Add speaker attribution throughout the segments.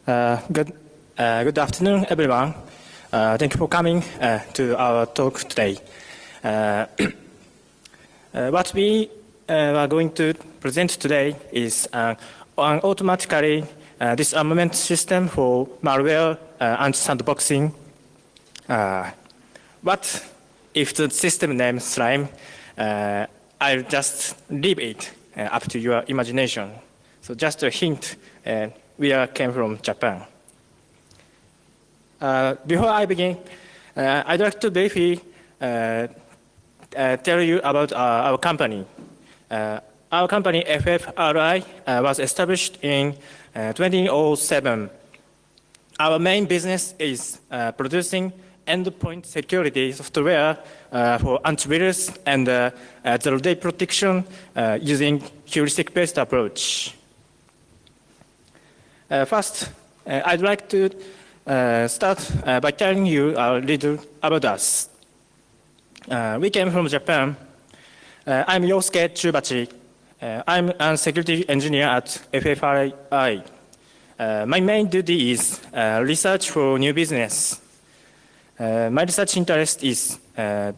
Speaker 1: Good afternoon, everyone. Thank you for coming to our talk today. What we are going to present today is an automatically disarmament system for malware and sandboxing. What if the system name Slime? I'll just leave it up to your imagination. So just a hint, we came from Japan. Before I begin, I'd like to briefly tell you about our company. Our company, FFRI, was established in 2007. Our main business is producing endpoint security software for antivirus and zero-day protection using heuristic-based approach. First, I'd like to start by telling you a little about us. We came from Japan. I'm Yosuke Chubachi. I'm a security engineer at FFRI. My main duty is research for new business. My research interest is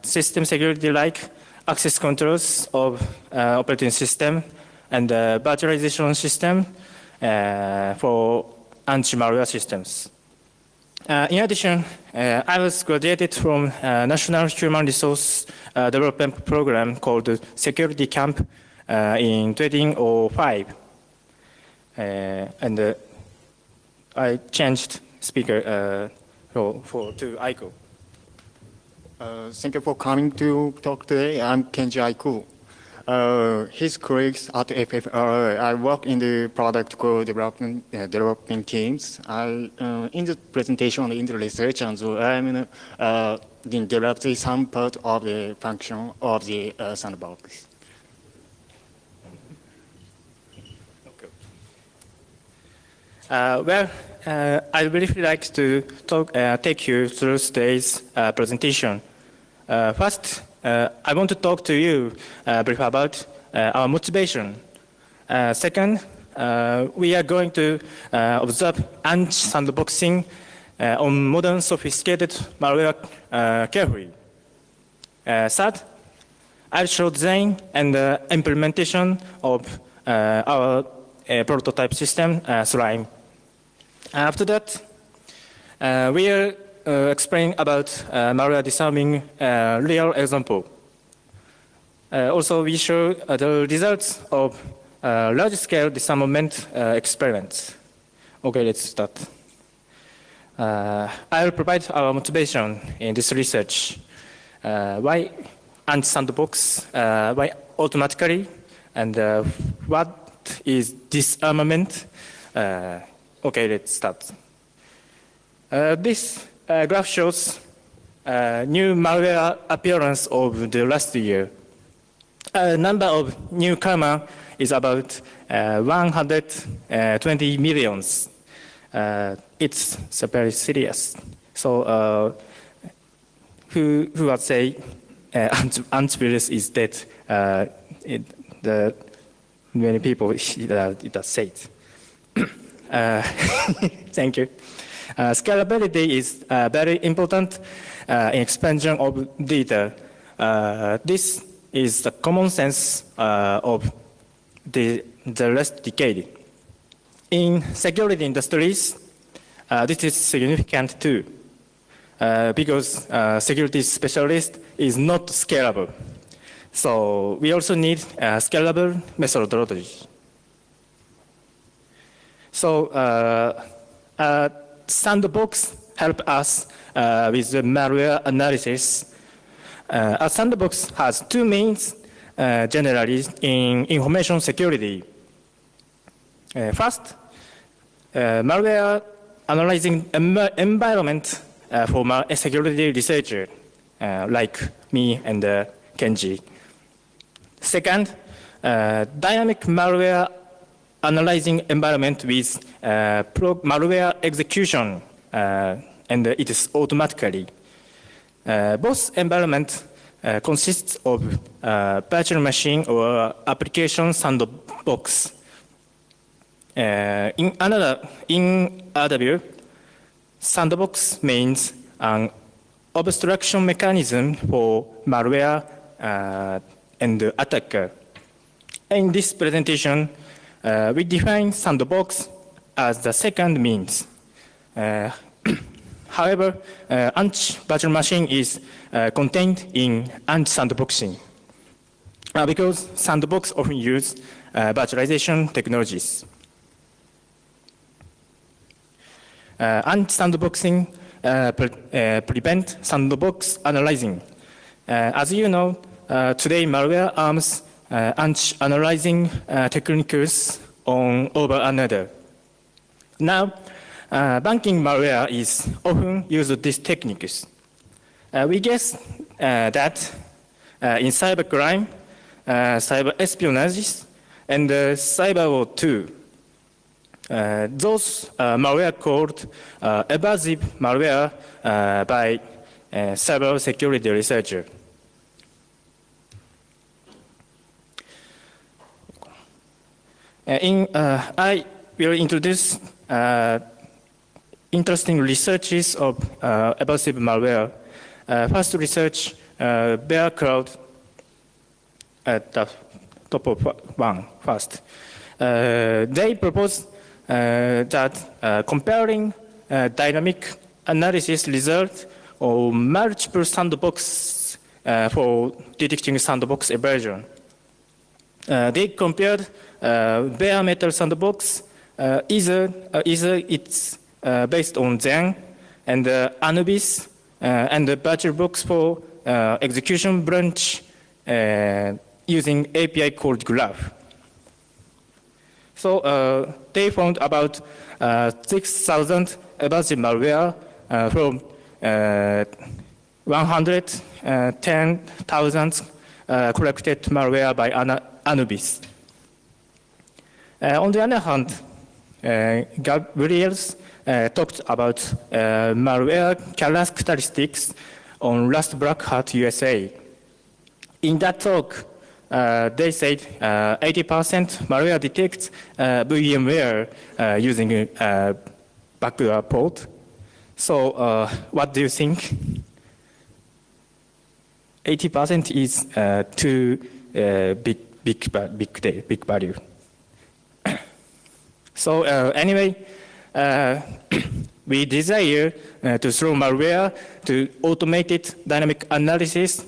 Speaker 1: system security like access controls of operating system and virtualization system for anti-malware systems. In addition, I was graduated from a National Human Resource Development Program called Security Camp in 2005. And I changed speaker to Aiko.
Speaker 2: Thank you for coming to talk today. I'm Kenji Aiku. His colleagues at FFRI, I work in the product development teams. In the presentation, in the research, and so I'm developing some part of the function of the sandbox.
Speaker 1: Okay. I'd really like to take you through today's presentation. First, I want to talk to you briefly about our motivation. Second, we are going to observe anti-sandboxing on modern sophisticated malware carefully. Third, I'll show design and implementation of our prototype system, Slime. After that, we'll explain about malware disarming real example. Also, we show the results of large-scale disarmament experiments. Okay, let's start. I'll provide our motivation in this research. Why anti-sandbox? Why automatically? And what is disarmament? Okay, let's start. This graph shows new malware appearance of the last year. Number of newcomer is about 120 millions. It's very serious. So who would say antivirus is dead? Many people it does say it. Thank you. Scalability is very important in expansion of data. This is the common sense of the last decade. In security industries, this is significant too, because security specialist is not scalable. So we also need a scalable methodology. So Sandbox help us with the malware analysis. A sandbox has two means generally in information security. First, malware analyzing environment for security researcher like me and Kenji. Second, dynamic malware analyzing environment with malware execution, and it is automatically. Both environment consists of virtual machine or application sandbox. In other view, sandbox means an obstruction mechanism for malware and attacker. In this presentation, we define sandbox as the second means. However, anti-virtual machine is contained in anti-sandboxing because sandbox often use virtualization technologies. Anti-sandboxing prevent sandbox analyzing. As you know, today malware arms anti-analyzing techniques on over another. Now, banking malware is often used these techniques. We guess that in cybercrime, cyber espionage, and cyber war too, those malware called evasive malware by cyber security researcher. I will introduce interesting researches of evasive malware. First research, Bear Cloud at the top of one first. They propose that comparing dynamic analysis results of multiple sandbox for detecting sandbox evasion. They compared bare metal sandbox, either it's based on Zen and Anubis and the VirtualBox for execution branch using API called Graph. So they found about 6,000 evasive malware from 110,000 collected malware by Anubis. On the other hand, Gabriels talked about malware characteristics on Rust Black Hat USA. In that talk, they said 80% malware detects VMware using backdoor port. So what do you think? 80% is too big value. So anyway, we desire to throw malware to automated dynamic analysis,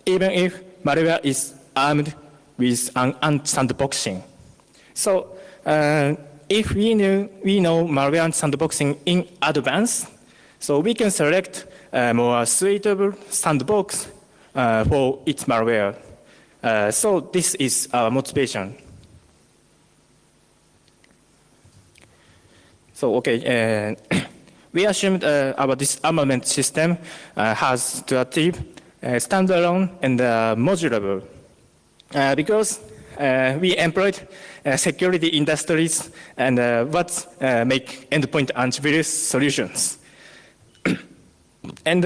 Speaker 1: even if malware is armed with an anti-sandboxing. So if we know malware and sandboxing in advance, so we can select a more suitable sandbox for its malware. So this is our motivation. So okay, we assumed our disarmament system has to achieve standalone and modulable because we employed security industries and what make endpoint antivirus solutions. And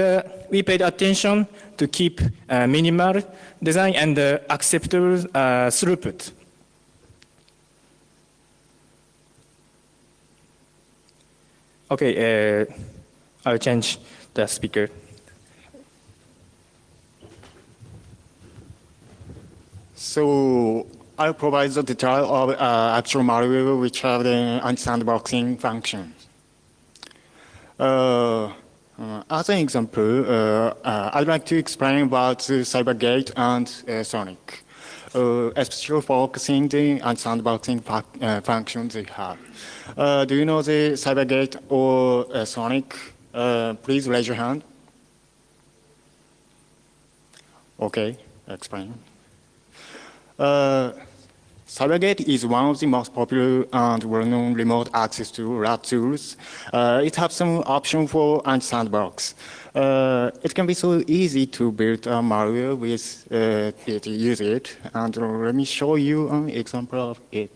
Speaker 1: we paid attention to keep minimal design and acceptable throughput. Okay, I'll change the speaker.
Speaker 2: So I'll provide the detail of actual malware which have the anti-sandboxing functions. As an example, I'd like to explain about CyberGate and Sonic, especially focusing the anti-sandboxing functions they have. Do you know the CyberGate or Sonic? Please raise your hand. Okay, explain. CyberGate is one of the most popular and well-known remote access to RAT tools. It has some option for anti-sandbox. It can be so easy to build a malware with it, use it, and let me show you an example of it.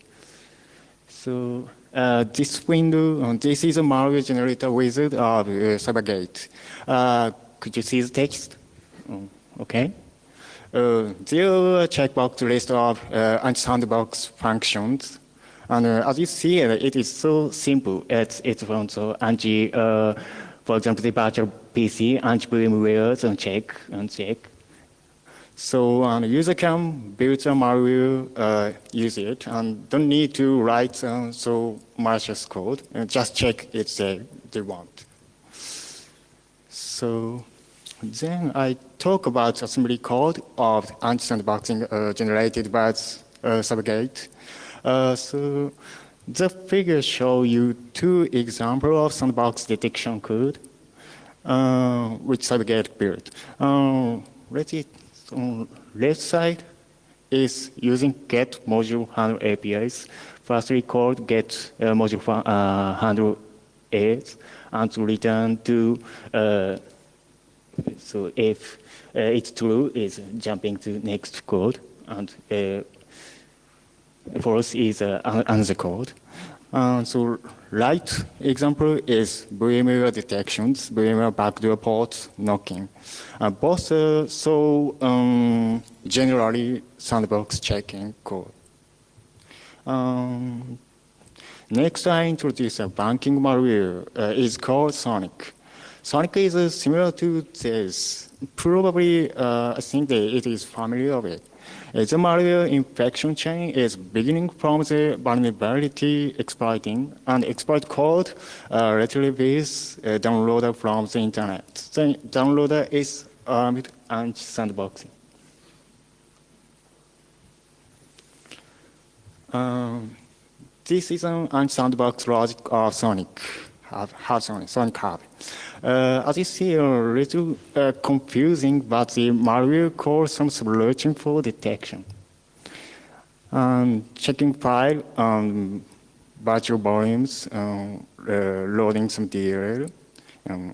Speaker 2: So this window, this is a malware generator wizard of CyberGate. Could you see the text? Okay. There are a checkbox list of anti-sandbox functions. And as you see, it is so simple. It's from so anti, for example, the virtual PC, anti-VMware, and check. So user can build a malware, use it, and don't need to write so malicious code. Just check it's they want. So then I talk about assembly code of anti-sandboxing generated by Subgate. So the figure show you two examples of sandbox detection code, which Subgate built. On left side is using get module handle APIs, firstly called get module handle as, and to return to, so if it's true, is jumping to next code, and false is another code. So right example is VMware detections, VMware backdoor ports knocking. Both generally sandbox checking code. Next, I introduce a banking malware. It's called Sonic. Sonic is similar to this. Probably, I think that it is familiar with. The malware infection chain is beginning from the vulnerability exploiting, and exploit code retrieves downloader from the internet. The downloader is armed and sandboxing. This is an sandbox logic of Sonic Hub. As you see, a little confusing, but the malware calls some searching for detection. Checking file, virtual volumes, loading some DLL,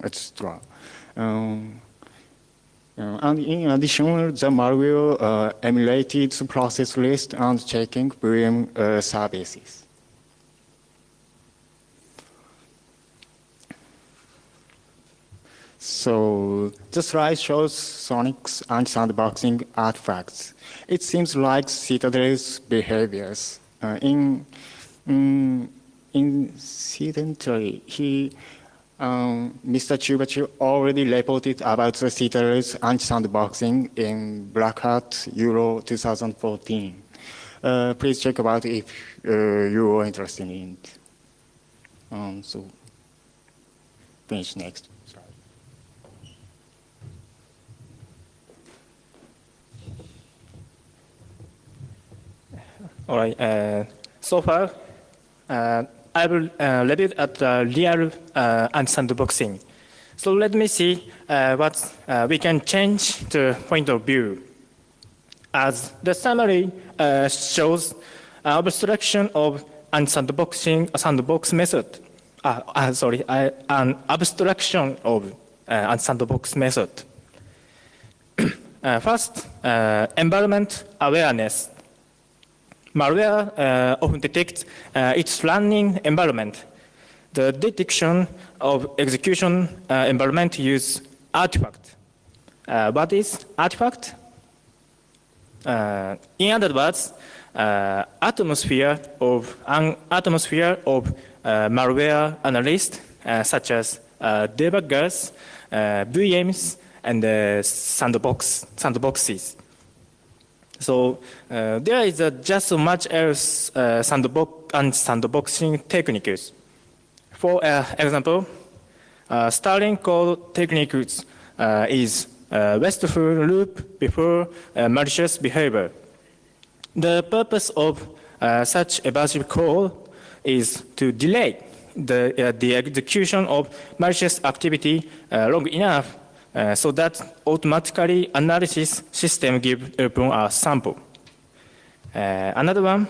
Speaker 2: etc. And in addition, the malware emulated the process list and checking VM services. So the slide shows Sonic's anti-sandboxing artifacts. It seems like Citadel's behaviors. Incidentally, Mr. Chubachu already reported about the Citadel's anti-sandboxing in Black Hat Euro 2014. Please check about if you are interested in it. So finish next.
Speaker 1: All right. So far, I will review at the real anti-sandboxing. So let me see what we can change the point of view. As the summary shows, abstraction of anti-sandboxing sandbox method. An abstraction of sandbox method. First, environment awareness. Malware often detects its running environment. The detection of execution environment use artifact. What is artifact? In other words, an atmosphere of malware analysts, such as debuggers, VMs, and sandboxes. So there is just so much else sandboxing techniques. For example, starting code techniques is wasteful loop before malicious behavior. The purpose of such evasive code is to delay the execution of malicious activity long enough so that automatically analysis system give open a sample. Another one,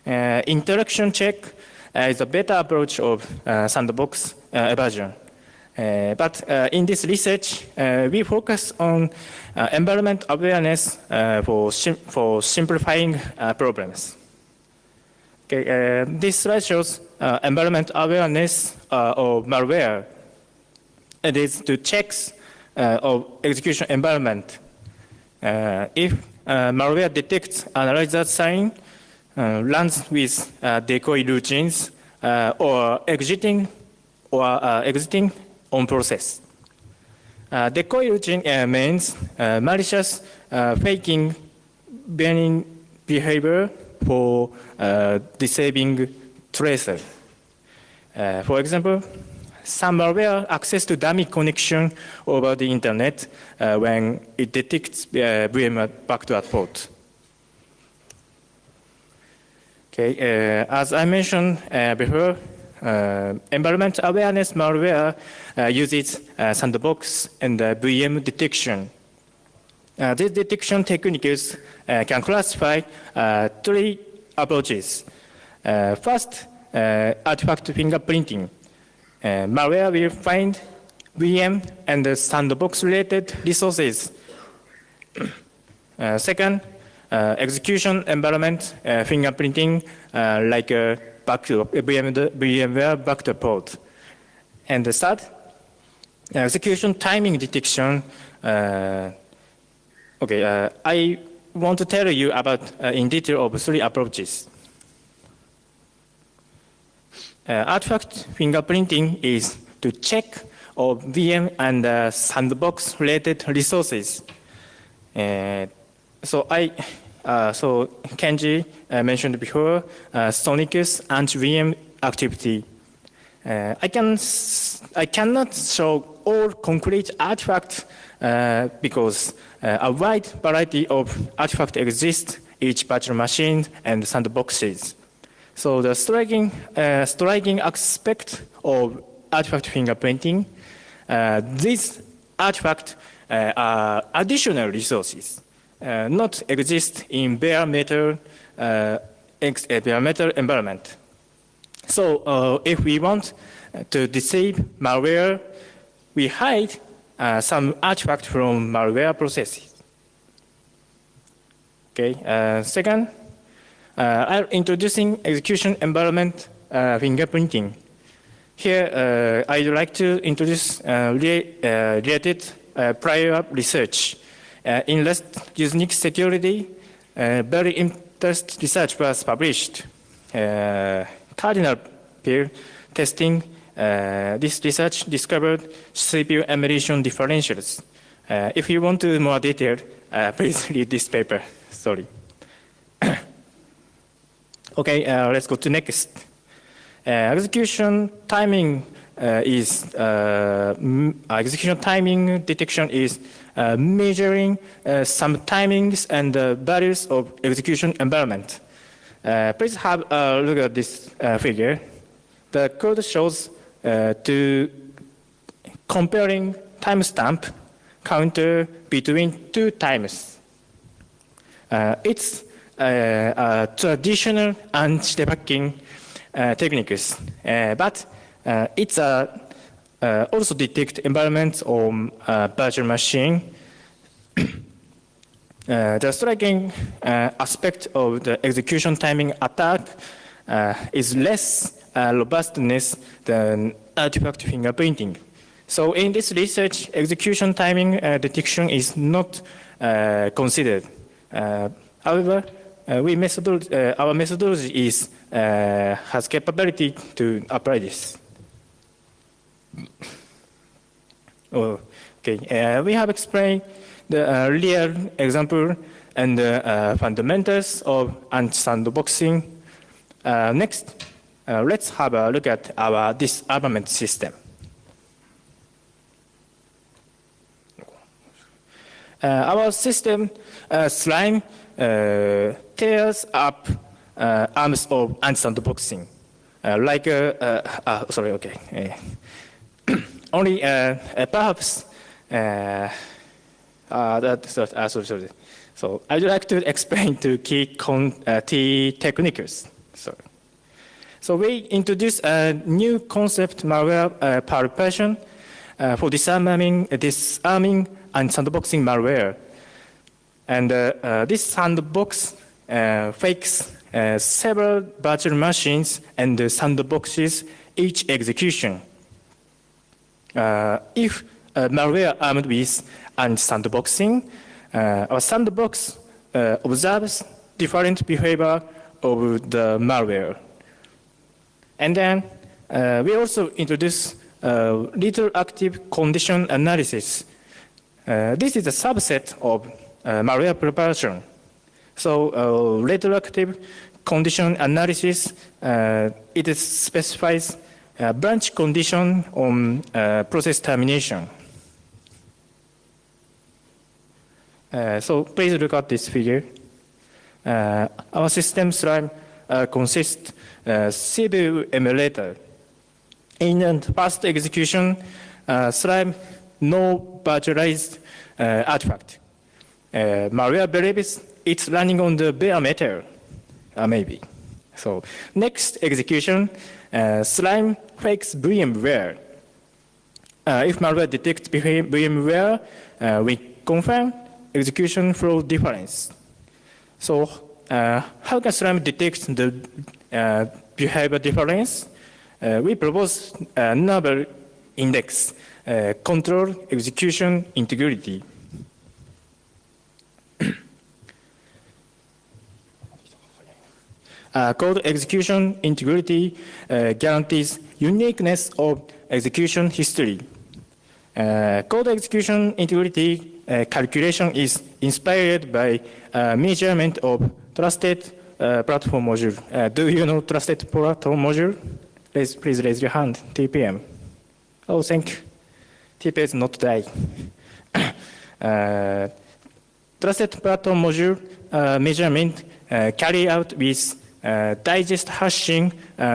Speaker 1: interaction check is a better approach of sandbox evasion. But in this research, we focus on environment awareness for simplifying problems. Okay, this slide shows environment awareness of malware. It is to checks of execution environment. If malware detects analyzer sign, runs with decoy routines or exiting on process. Decoy routine means malicious faking banning behavior for disabling tracer. For example, some malware access to dummy connection over the internet when it detects VM backdoor port. Okay, as I mentioned before, environment awareness malware uses sandbox and VM detection. These detection techniques can classify three approaches. First, artifact fingerprinting. Malware will find VM and sandbox-related resources. Second, execution environment fingerprinting like VMware backdoor port. And the third, execution timing detection. I want to tell you about in detail of three approaches. Artifact fingerprinting is to check of VM and sandbox related resources. So Kenji mentioned before Sonic's anti-VM activity. I cannot show all concrete artifacts because a wide variety of artifacts exist each virtual machine and sandboxes. So the striking aspect of artifact fingerprinting, these artifacts are additional resources, not exist in bare metal environment. So if we want to deceive malware, we hide some artifact from malware processes. Okay. Second, I'm introducing execution environment fingerprinting. Here, I'd like to introduce related prior research. In less unique security, very interesting research was published. Cardinal pair testing, this research discovered CPU emulation differentials. If you want to more detail, please read this paper. Sorry. Okay, let's go to next. Execution timing detection is measuring some timings and values of execution environment. Please have a look at this figure. The code shows to comparing timestamp counter between two times. It's a traditional anti-debugging techniques, but it's also detect environments on virtual machine. The striking aspect of the execution timing attack is less robustness than artifact fingerprinting. So in this research, execution timing detection is not considered. However, our methodology has capability to apply this. Okay, we have explained the real example and the fundamentals of anti-sandboxing. Next, let's have a look at our disarmament system. Our system slime tears up arms of anti-sandboxing, only perhaps. Sorry. So I'd like to explain two key techniques. Sorry. So we introduced a new concept, malware pulpation, for disarming and sandboxing malware. And this sandbox fakes several virtual machines and sandboxes each execution. If malware armed with sandboxing, our sandbox observes different behavior of the malware. And then we also introduce retroactive condition analysis. This is a subset of malware preparation. So retroactive condition analysis, it specifies branch condition on process termination. So please look at this figure. Our system Slime consists CPU emulator. In the fast execution, Slime no virtualized artifact. Malware believes it's running on the bare metal, maybe. So next execution, Slime fakes VMware. If malware detects VMware, we confirm execution flow difference. So how can Slime detect the behavior difference? We propose a novel index, control execution integrity. Code execution integrity guarantees uniqueness of execution history. Code execution integrity calculation is inspired by measurement of trusted platform module. Do you know trusted platform module? Please raise your hand. TPM. Oh, thank you. TPM is not die. Trusted platform module measurement carry out with digest hashing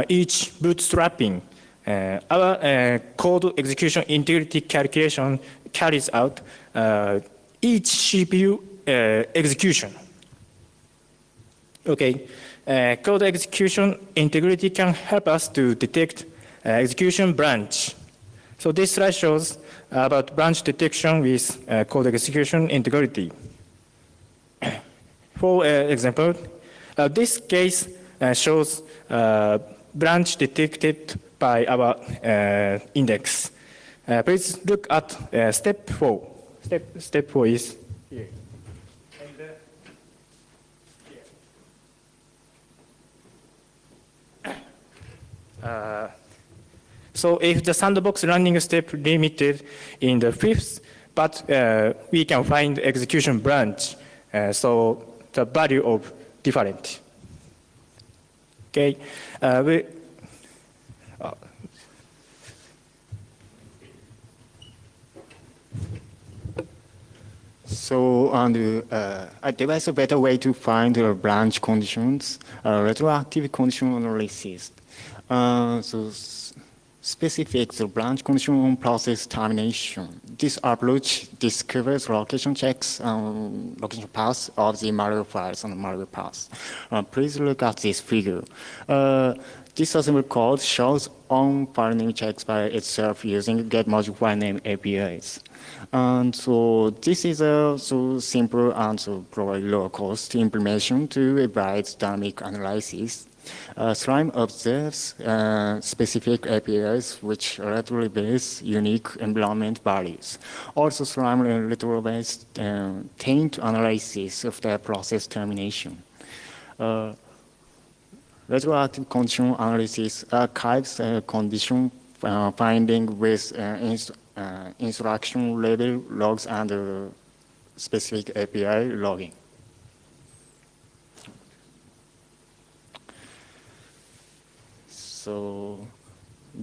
Speaker 1: each bootstrapping. Our code execution integrity calculation carries out each CPU execution. Okay, code execution integrity can help us to detect execution branch. So this slide shows about branch detection with code execution integrity. For example, this case shows branch detected by our index. Please look at step 4. Step 4 is here. And so if the sandbox running step limited in the fifth, but we can find execution branch, so the value of different. Okay,
Speaker 2: So I devised a better way to find the branch conditions, retroactive condition analysis. Specific the branch condition on process termination. This approach discovers location checks location paths of the malware files on the malware path. Please look at this figure. This assembly code shows on file name checks by itself using get module file name APIs. And so this is a so simple and so probably low cost implementation to avoid dynamic analysis. Slime observes specific APIs which retrieves unique environment values. Also, Slime retrieves taint analysis of the process termination. Retroactive condition analysis archives condition finding with instruction level logs and specific API logging. So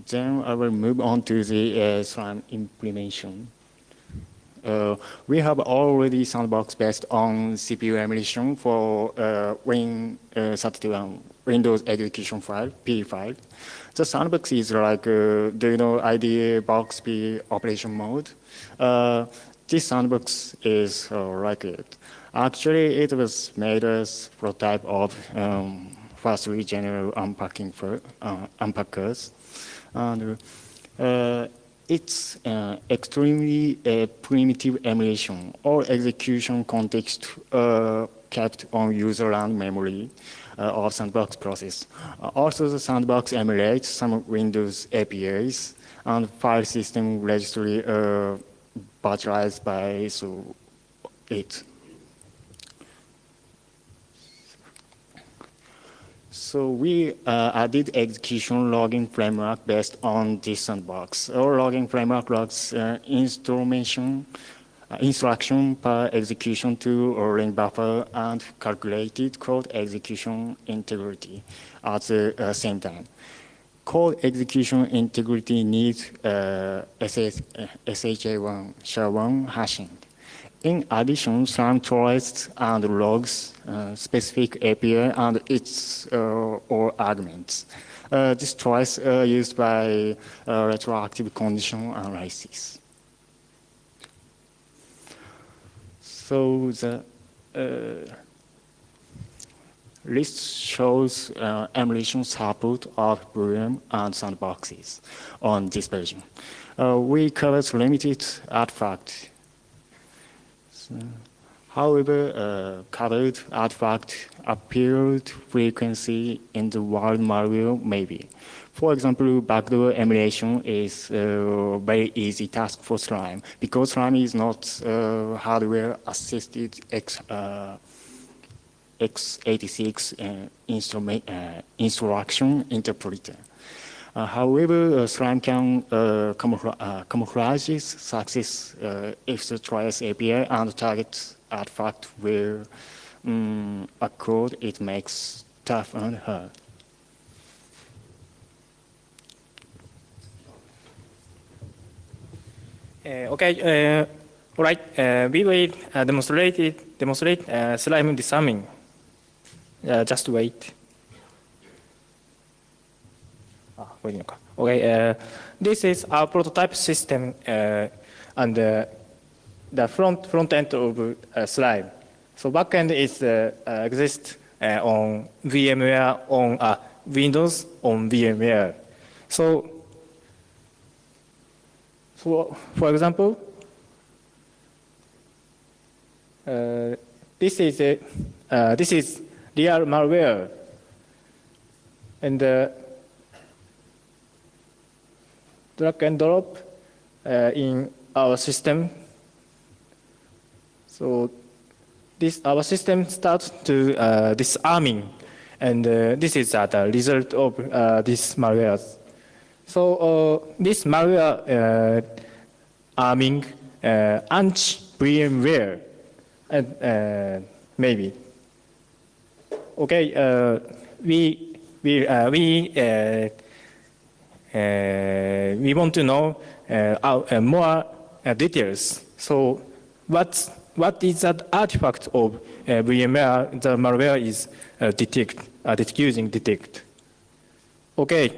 Speaker 2: then I will move on to the Slime implementation. We have already sandbox based on CPU emulation for Win32 Windows execution file, P file. The sandbox is like, do you know IDE box P operation mode? This sandbox is like it. Actually, it was made as prototype of firstly general unpacking for unpackers. And it's extremely primitive emulation. All execution context kept on user land memory of sandbox process. Also, the sandbox emulates some Windows APIs and file system registry virtualized by it. So we added execution logging framework based on this sandbox. Our logging framework logs instruction per execution to ring buffer and calculated code execution integrity at the same time. Code execution integrity needs SHA1, SHA1 hashing. In addition, some traces and logs specific API and its or arguments. This trace used by retroactive condition analysis. So the list shows emulation support of Boolean and sandboxes on this version. We covered limited artifact. However, covered artifact appeared frequency in the wild malware maybe. For example, backdoor emulation is a very easy task for Slime because Slime is not hardware-assisted x86 instruction interpreter. However, Slime can camouflage success if the trace API and target artifact will a code it makes tough and hard.
Speaker 1: Okay, all right. We will demonstrate slime disarming. Just wait. Okay, this is our prototype system and the front end of slime. So backend is exists on VMware on Windows on VMware. So for example, this is real malware, and drag and drop in our system. So our system starts to disarming, and this is the result of this malware. So this malware arming anti-VMware, and maybe. Okay, we want to know more details. So what is that artifact of VMware? The malware is using detect. Okay,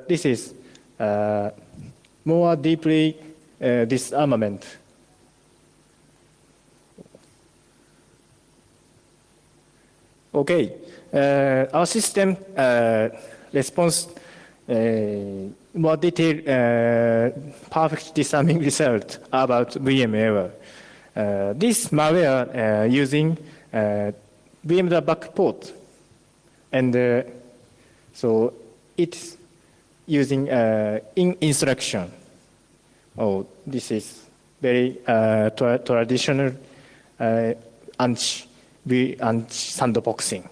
Speaker 1: this is more deeply disarmament. Okay, our system responds more detailed, perfect disarming result about VMware. This malware using VMware backport, and so it's using in instruction. Oh, this is very traditional anti-sandboxing.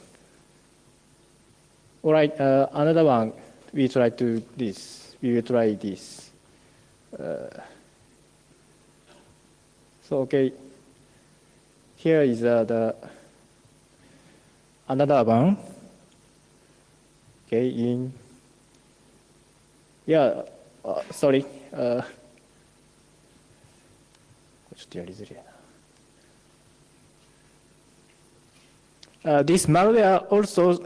Speaker 1: All right, another one. We try to this. We will try this. So okay, here is the another one. Okay, sorry. This malware also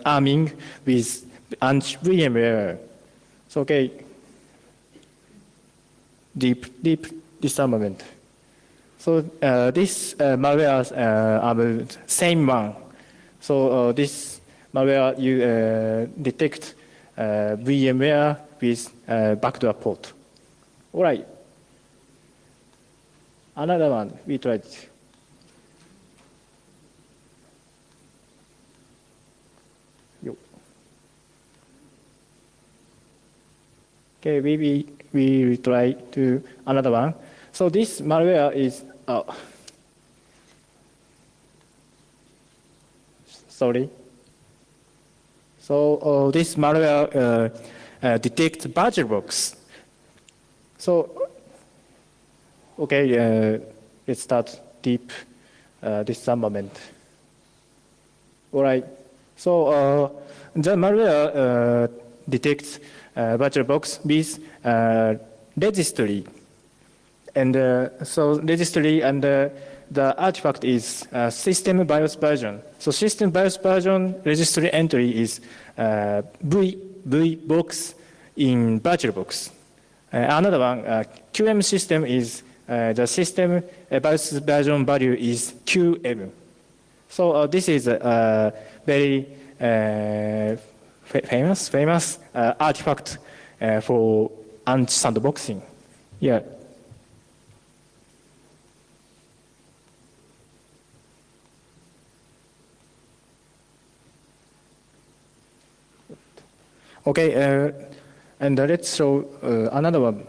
Speaker 1: arming with anti-VMware. So okay, deep disarmament. So this malware are the same one. So this malware you detect VMware with backdoor port. All right. Another one we tried. Okay, we will try to another one. So this malware is sorry. So this malware detects VirtualBox. So, okay, let's start deep disarmament. All right. So the malware detects VirtualBox with registry, and so registry and the artifact is system BIOS version. So system BIOS version registry entry is V box in VirtualBox. Another one, QM system is the system BIOS version value is QM. So this is a very famous artifact for anti-sandboxing. Yeah. Okay, and let's show another one.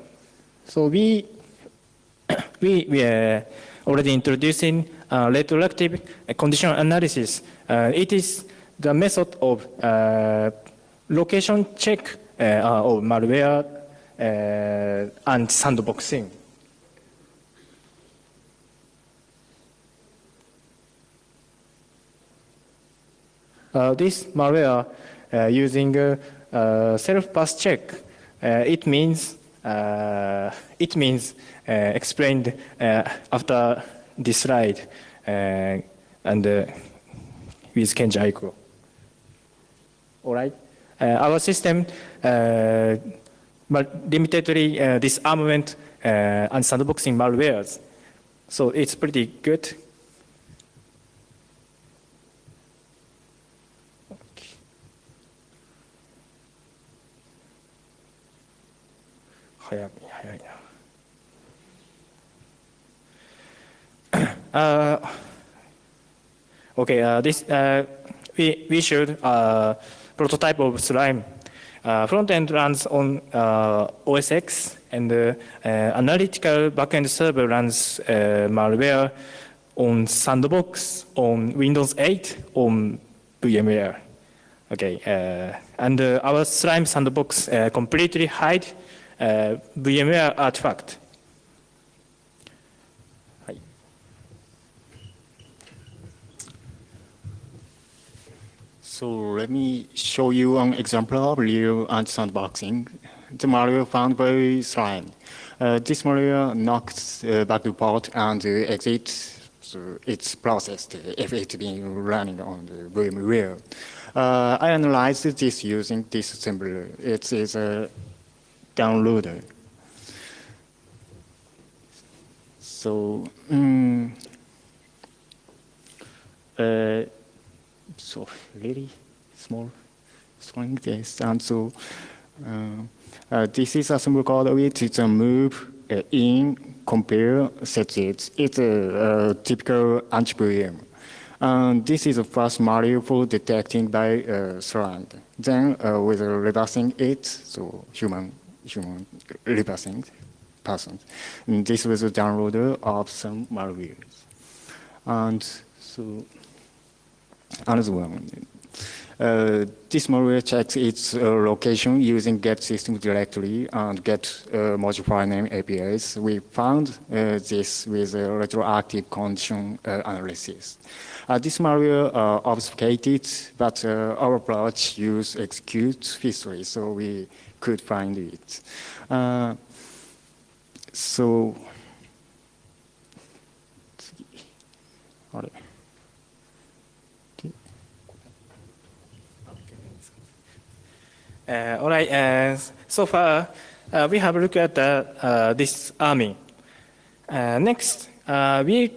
Speaker 1: So we are already introducing retroactive condition analysis. It is the method of location check of malware and sandboxing. This malware using self-pass check. It means explained after this slide and with Kenji Aiko. All right. Our system limitedly disarmament and sandboxing malwares, so it's pretty good. Okay, this we showed prototype of Slime. Front end runs on OS X, and analytical backend server runs malware on Sandbox on Windows 8 on VMware. Okay, and our Slime Sandbox completely hide VMware artifact.
Speaker 2: So let me show you an example of real anti-sandboxing. The malware found by Slime. This malware knocks back the port and exits, so it's processed if it's been running on the VMware. I analyzed this using this assembler. It is a downloader. So, so really small string this, and so this is a symbol called which is a move in compare set it. It's a typical anti-VM. This is the first malware for detecting by Slime. Then with reversing it, so human reversing person. And this was a downloader of some malwares. And so another one. This malware checks its location using get system directory and get module file name APIs. We found this with retroactive condition analysis. This malware obfuscated, but our approach used execute history, so we could find it. So,
Speaker 1: all right. So far, we have looked at this army. Next, we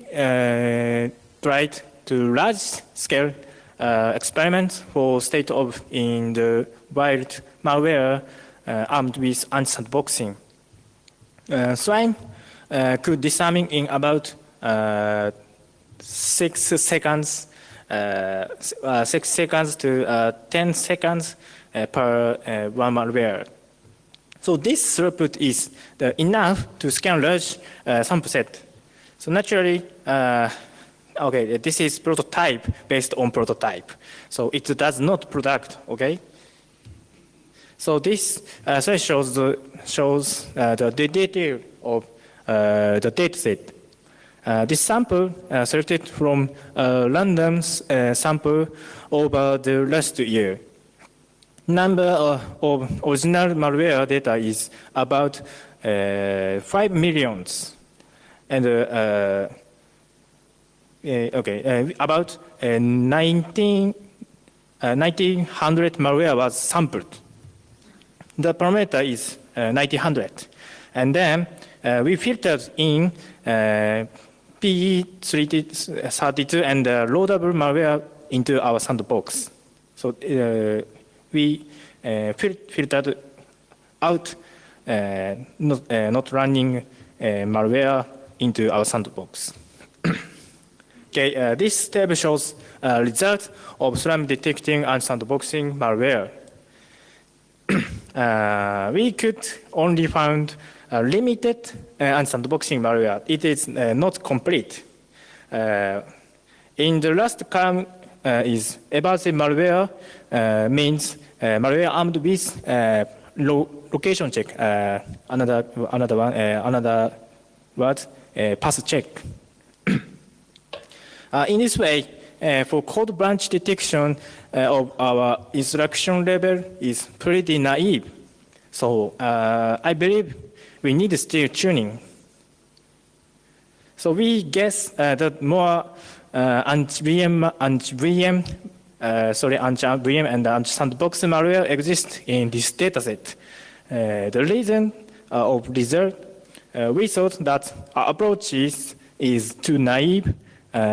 Speaker 1: tried to large-scale experiments for state of in the wild malware armed with anti-sandboxing. Slime could disarming in about 6 seconds, 6 seconds to 10 seconds per one malware. So this throughput is enough to scan large sample set. So naturally, okay, this is prototype based on prototype. So it does not product, okay? So this slide shows the detail of the dataset. This sample selected from a random sample over the last year. Number of original malware data is about 5 millions, and about 1900 malware was sampled. The parameter is 1900, and then we filtered in PE32 and loadable malware into our sandbox. So we filtered out not running malware into our sandbox. Okay, this table shows results of SLAM detecting and sandboxing malware. We could only find limited and sandboxing malware. It is not complete. In the last column is evasive malware, means malware armed with location check. Another word, path check. In this way, for code branch detection of our instruction level is pretty naive. So I believe we need still tuning. So we guess that more anti-VM and anti-sandbox malware exist in this dataset. The reason of result, we thought that our approach is too naive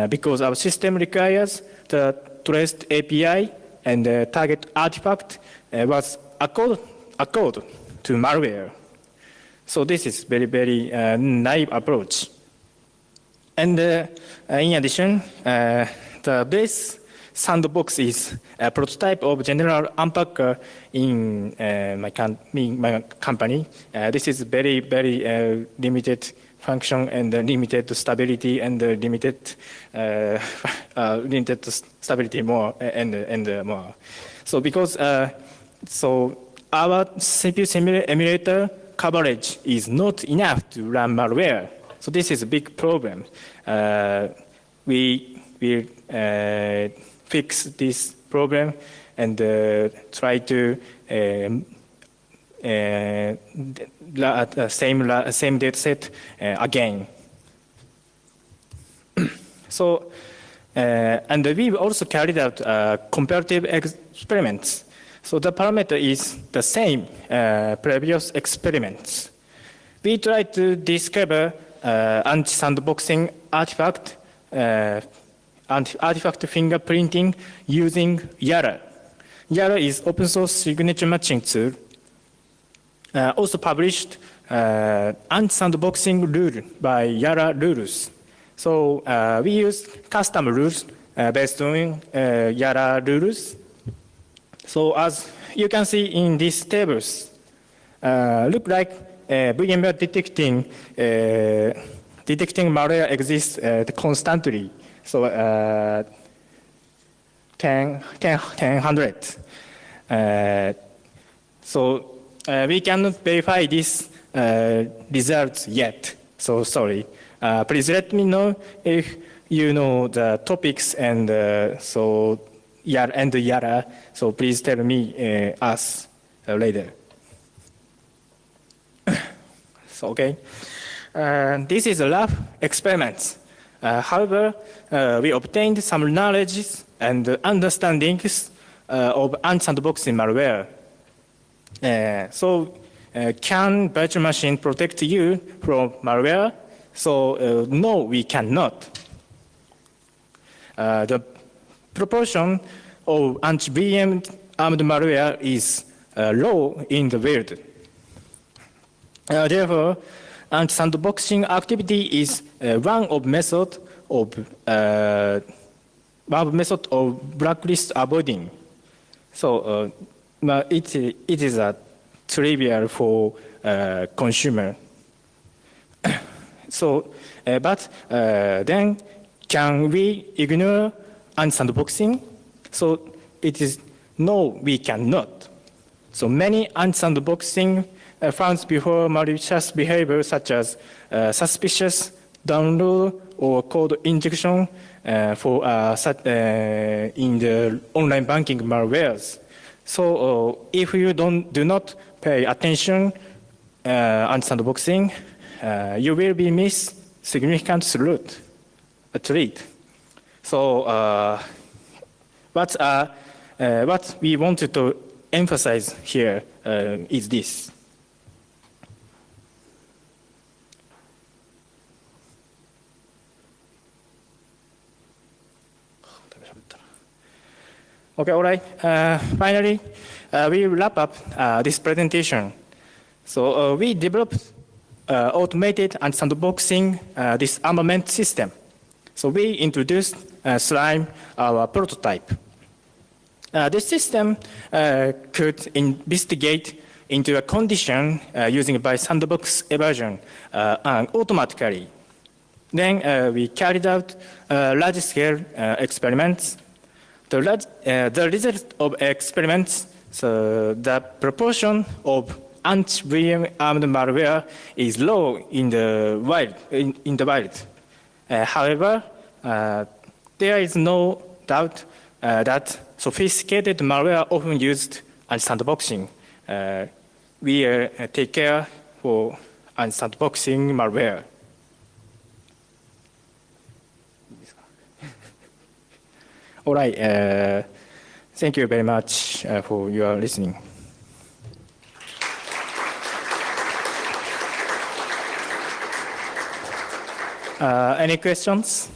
Speaker 1: because our system requires the traced API and the target artifact was accord to malware. So this is very, very naive approach. And in addition, the base sandbox is a prototype of general unpacker in my company. This is very, very limited function and limited stability and limited stability more and more. So because so our CPU emulator coverage is not enough to run malware. So this is a big problem. We will fix this problem and try to same data set again. So, and we also carried out comparative experiments. So the parameter is the same previous experiments. We tried to discover anti-sandboxing artifact, artifact fingerprinting using Yara. Yara is open source signature matching tool. Also published anti-sandboxing rule by Yara rules. So we use custom rules based on Yara rules. So as you can see in these tables, look like VMware detecting malware exists constantly. So 100. So we cannot verify these results yet. So sorry. Please let me know if you know the topics and so Yara. So please tell me us later. So okay. This is a lab experiment. However, we obtained some knowledge and understandings of anti-sandboxing malware. So can virtual machine protect you from malware? So no, we cannot. The proportion of anti-VM armed malware is low in the world. Therefore, anti-sandboxing activity is one method of blacklist avoiding. So it is a trivial for consumer. So, but then can we ignore anti-sandboxing? So it is no, we cannot. So many unsandboxing found before malicious behavior such as suspicious download or code injection in the online banking malwares. So if you do not pay attention on sandboxing, you will be miss significant treat. So what we wanted to emphasize here is this. Okay, all right. Finally, we wrap up this presentation. So we developed automated and sandboxing disarmament system. So we introduced Slime, our prototype. This system could investigate into a condition using by sandbox evasion automatically. Then we carried out large-scale experiments. The result of experiments, so the proportion of anti-VM armed malware is low in the wild. However, there is no doubt that sophisticated malware often used as sandboxing. We take care for sandboxing malware. All right. Thank you very much for your listening. Any questions?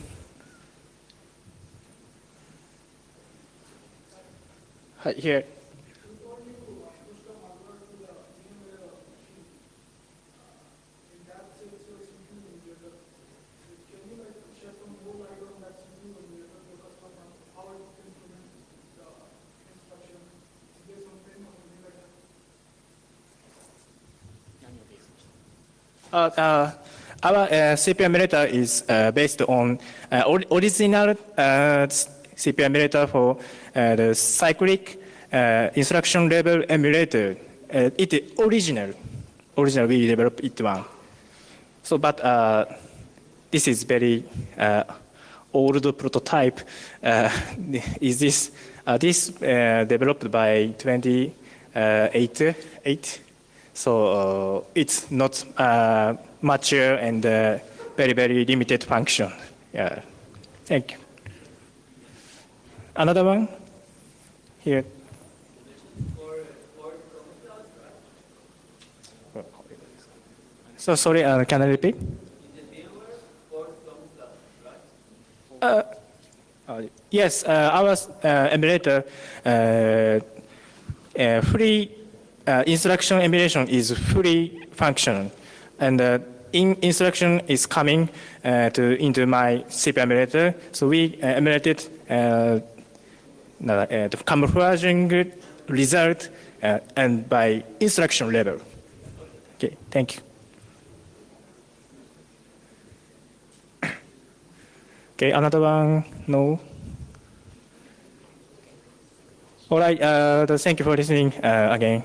Speaker 1: Here. Our CPU emulator is based on original CPU emulator for the cyclic instruction level emulator. It is original we developed it one. So, but this is very old prototype. Is this developed by 2008? So it's not mature and very limited function. Yeah. Thank you. Another one here. So sorry, can I repeat? Yes, our emulator free instruction emulation is fully functional, and instruction is coming into my CPU emulator. So we emulated the camouflaging result and by instruction level. Okay, thank you. Okay, another one? No? All right, thank you for listening again.